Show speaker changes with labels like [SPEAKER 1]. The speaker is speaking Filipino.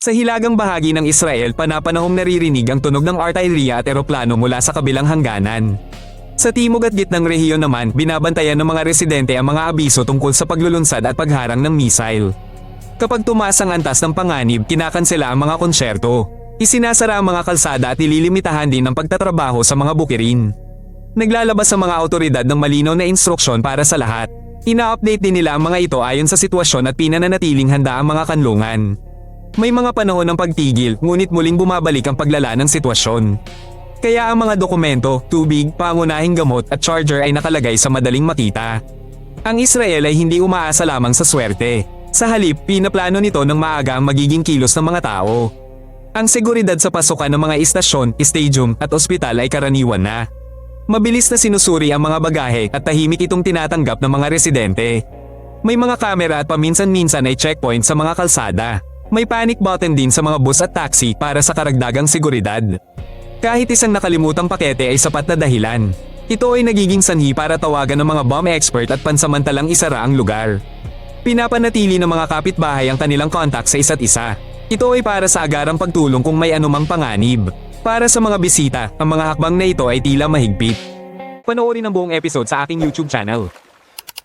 [SPEAKER 1] Sa hilagang bahagi ng Israel, panapanahong naririnig ang tunog ng artillery at eroplano mula sa kabilang hangganan. Sa timog at gitnang rehiyon naman, binabantayan ng mga residente ang mga abiso tungkol sa paglulunsad at pagharang ng missile. Kapag tumaas ang antas ng panganib, kinakansela ang mga konsyerto. Isinasara ang mga kalsada at ililimitahan din ang pagtatrabaho sa mga bukirin. Naglalabas ang mga awtoridad ng malinaw na instruksyon para sa lahat. Ina-update din nila ang mga ito ayon sa sitwasyon at pinananatiling handa ang mga kanlungan. May mga panahon ng pagtigil, ngunit muling bumabalik ang paglala ng sitwasyon. Kaya ang mga dokumento, tubig, pangunahing gamot at charger ay nakalagay sa madaling makita. Ang Israel ay hindi umaasa lamang sa swerte. Sa halip, pinaplano nito ng maaga ang magiging kilos ng mga tao. Ang seguridad sa pasukan ng mga istasyon, stadium at ospital ay karaniwan na. Mabilis na sinusuri ang mga bagahe at tahimik itong tinatanggap ng mga residente. May mga kamera at paminsan-minsan ay checkpoint sa mga kalsada. May panic button din sa mga bus at taxi para sa karagdagang seguridad. Kahit isang nakalimutang pakete ay sapat na dahilan. Ito ay nagiging sanhi para tawagan ng mga bomb expert at pansamantalang isara ang lugar. Pinapanatili ng mga kapitbahay ang kanilang contact sa isa't isa. Ito ay para sa agarang pagtulong kung may anumang panganib. Para sa mga bisita, ang mga hakbang na ito ay tila mahigpit. Panoorin ang buong episode sa aking YouTube channel.